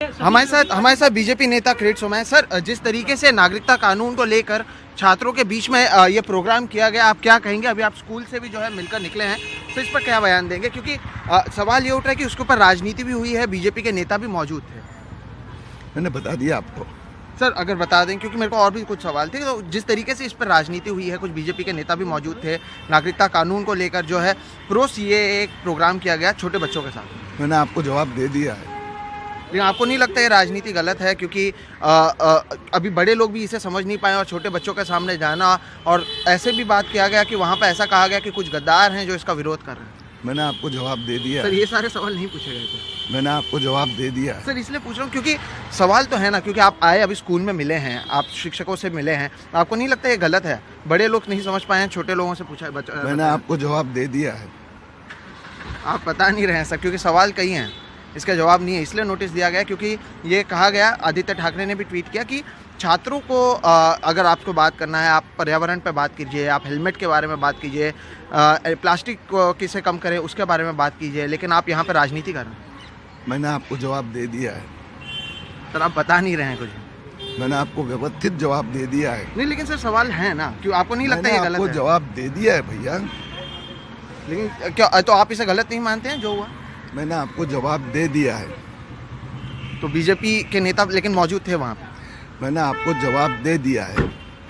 हमारे साथ बीजेपी नेता क्रिएट सोमा है। सर, जिस तरीके से नागरिकता कानून को लेकर छात्रों के बीच में ये प्रोग्राम किया गया, आप क्या कहेंगे? अभी आप स्कूल से भी जो है मिलकर निकले हैं, तो इस पर क्या बयान देंगे? क्योंकि सवाल ये उठ रहा है कि उसके ऊपर राजनीति भी हुई है, बीजेपी के नेता भी मौजूद थे। मैंने बता दिया आपको। सर, अगर बता दें, क्योंकि मेरे को और भी कुछ सवाल थे। तो जिस तरीके से इस पर राजनीति हुई है, कुछ बीजेपी के नेता भी मौजूद थे, नागरिकता कानून को लेकर जो है प्रो सीए एक प्रोग्राम किया गया छोटे बच्चों के साथ। मैंने आपको जवाब दे दिया है। लेकिन आपको नहीं लगता ये राजनीति गलत है? क्योंकि अभी बड़े लोग भी इसे समझ नहीं पाए और छोटे बच्चों के सामने जाना, और ऐसे भी बात किया गया कि वहाँ पे ऐसा कहा गया कि कुछ गद्दार हैं जो इसका विरोध कर रहे हैं। मैंने आपको जवाब दे दिया। सर, ये सारे सवाल नहीं पूछे गए थे। मैंने आपको जवाब दे दिया। सर, इसलिए पूछ रहा हूँ क्योंकि सवाल तो है ना, क्योंकि आप आए अभी स्कूल में मिले हैं, आप शिक्षकों से मिले हैं, आपको नहीं लगता ये गलत है? बड़े लोग नहीं समझ पाए हैं, छोटे लोगों से पूछा है। मैंने आपको जवाब दे दिया है। आप बता नहीं रहे हैं सर, क्योंकि सवाल कई हैं, इसका जवाब नहीं है, इसलिए नोटिस दिया गया। क्योंकि ये कहा गया, आदित्य ठाकरे ने भी ट्वीट किया कि छात्रों को अगर आपको बात करना है, आप पर्यावरण पे बात कीजिए, आप हेलमेट के बारे में बात कीजिए, प्लास्टिक को किसे कम करें उसके बारे में बात कीजिए, लेकिन आप यहाँ पर राजनीति कर रहे हैं। मैंने आपको जवाब दे दिया है। सर, आप बता नहीं रहे हैं कुछ। मैंने आपको व्यवस्थित जवाब दे दिया है। नहीं, लेकिन सर सवाल है ना, क्यों आपको नहीं लगता ये गलत है? आपको जवाब दे दिया है भैया। लेकिन क्या तो आप इसे गलत नहीं मानते हैं जो हुआ? मैंने आपको जवाब दे दिया है। तो बीजेपी के नेता लेकिन मौजूद थे वहाँ पे। मैंने आपको जवाब दे दिया है।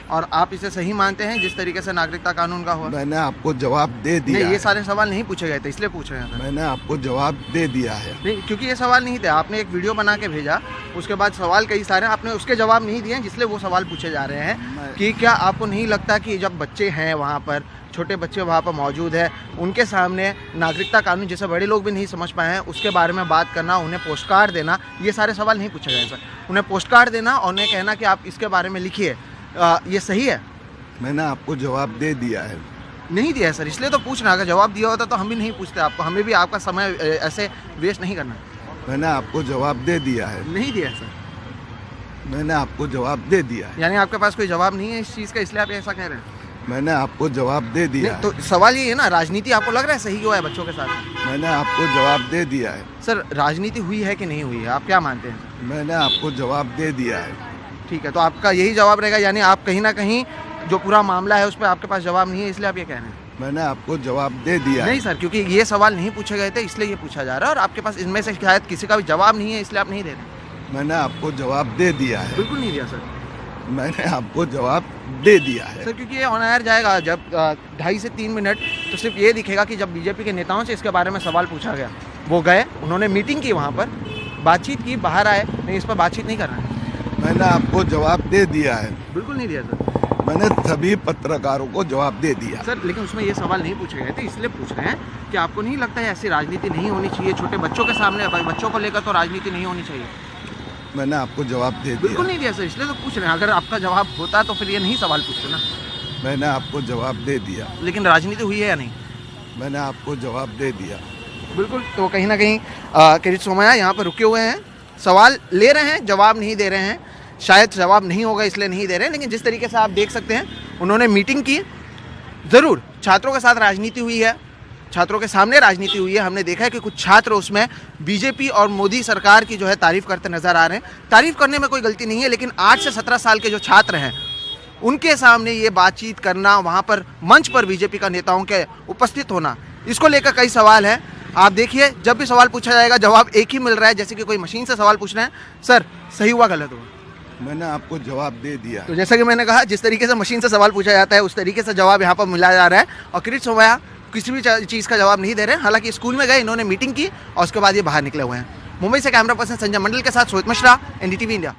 और आप इसे सही मानते हैं जिस तरीके से नागरिकता कानून का हुआ? मैंने आपको जवाब दे दिया। नहीं, ये सारे सवाल नहीं पूछे गए थे, इसलिए पूछ रहे हैं सर। मैंने आपको जवाब दे दिया है। नहीं, क्योंकि ये सवाल नहीं थे, आपने एक वीडियो बना के भेजा, उसके बाद सवाल कई सारे आपने उसके जवाब नहीं दिए, जिसलिए वो सवाल पूछे जा रहे हैं कि क्या आपको नहीं लगता कि जब बच्चे हैं वहाँ पर, छोटे बच्चे वहाँ पर मौजूद है, उनके सामने नागरिकता कानून जैसे बड़े लोग भी नहीं समझ पाए हैं उसके बारे में बात करना, उन्हें पोस्ट कार्ड देना, ये सारे सवाल नहीं पूछे गए सर। उन्हें पोस्ट कार्ड देना और उन्हें कहना कि आप इसके बारे में लिखिए, ये सही है? मैंने आपको जवाब दे दिया है। नहीं दिया है सर, इसलिए तो पूछना। अगर जवाब दिया होता तो हम भी नहीं पूछते आपको, हमें भी आपका समय ऐसे वेस्ट नहीं करना। मैंने आपको जवाब दे दिया है। नहीं दिया सर। मैंने आपको जवाब दे दिया है। यानी आपके पास कोई जवाब नहीं है इस चीज़ का, इसलिए आप ऐसा कह रहे हैं? मैंने आपको जवाब दे दिया है। तो सवाल ये है ना, राजनीति आपको लग रहा है सही हुआ है बच्चों के साथ? मैंने आपको जवाब दे दिया है। सर, राजनीति हुई है कि नहीं हुई है, आप क्या मानते हैं? मैंने आपको जवाब दे दिया है। ठीक है, तो आपका यही जवाब रहेगा, यानी आप कहीं ना कहीं जो पूरा मामला है उस पर आपके पास जवाब नहीं है, इसलिए आप ये कह रहे हैं? मैंने आपको जवाब दे दिया है। नहीं सर, क्योंकि ये सवाल नहीं पूछे गए थे, इसलिए ये पूछा जा रहा है, और आपके पास इनमें से शायद किसी का भी जवाब नहीं है, इसलिए आप नहीं दे रहे। मैंने आपको जवाब दे दिया है। बिल्कुल नहीं दिया सर। मैंने आपको जवाब दे दिया है सर, क्योंकि ये ऑन एयर जाएगा जब 2.5 से 3 मिनट, तो सिर्फ ये दिखेगा कि जब बीजेपी के नेताओं से इसके बारे में सवाल पूछा गया, वो गए, उन्होंने मीटिंग की, वहाँ पर बातचीत की, बाहर आए, नहीं इस पर बातचीत नहीं कर रहे हैं। मैंने आपको जवाब दे दिया है। बिल्कुल नहीं दिया सर। मैंने सभी पत्रकारों को जवाब दे दिया सर, लेकिन उसमें ये सवाल नहीं पूछे गए थे, इसलिए पूछ रहे हैं कि आपको नहीं लगता है ऐसी राजनीति नहीं होनी चाहिए? छोटे बच्चों के सामने, बच्चों को लेकर तो राजनीति नहीं होनी चाहिए। मैंने आपको जवाब दे दिया। बिल्कुल नहीं दिया सर, इसलिए तो पूछ रहे हैं। अगर आपका जवाब होता तो फिर ये नहीं सवाल पूछते ना। मैंने आपको जवाब दे दिया। लेकिन राजनीति हुई है या नहीं? मैंने आपको जवाब दे दिया। बिल्कुल। तो कहीं ना कहीं क्रिएट सोमा यहाँ पर रुके हुए हैं, सवाल ले रहे हैं, जवाब नहीं दे रहे हैं। शायद जवाब नहीं होगा इसलिए नहीं दे रहे हैं, लेकिन जिस तरीके से आप देख सकते हैं उन्होंने मीटिंग की, ज़रूर छात्रों के साथ राजनीति हुई है, छात्रों के सामने राजनीति हुई है। हमने देखा है कि कुछ छात्र उसमें बीजेपी और मोदी सरकार की जो है तारीफ़ करते नज़र आ रहे हैं। तारीफ़ करने में कोई गलती नहीं है, लेकिन 8 से 17 साल के जो छात्र हैं उनके सामने ये बातचीत करना, वहाँ पर मंच पर बीजेपी का नेताओं के उपस्थित होना, इसको लेकर कई सवाल हैं। आप देखिए, जब भी सवाल पूछा जाएगा जवाब एक ही मिल रहा है, जैसे कि कोई मशीन से सवाल पूछ रहे हैं। सर, सही हुआ गलत हुआ? मैंने आपको जवाब दे दिया। तो जैसा कि मैंने कहा, जिस तरीके से मशीन से सवाल पूछा जाता है उस तरीके से जवाब यहाँ पर मिला जा रहा है, और क्रिएट सोमा किसी भी चीज़ का जवाब नहीं दे रहे हैं। हालांकि स्कूल में गए, इन्होंने मीटिंग की और उसके बाद ये बाहर निकले हुए हैं। मुंबई से कैमरा पर्सन संजय मंडल के साथ सोहित मिश्रा, NDTV इंडिया।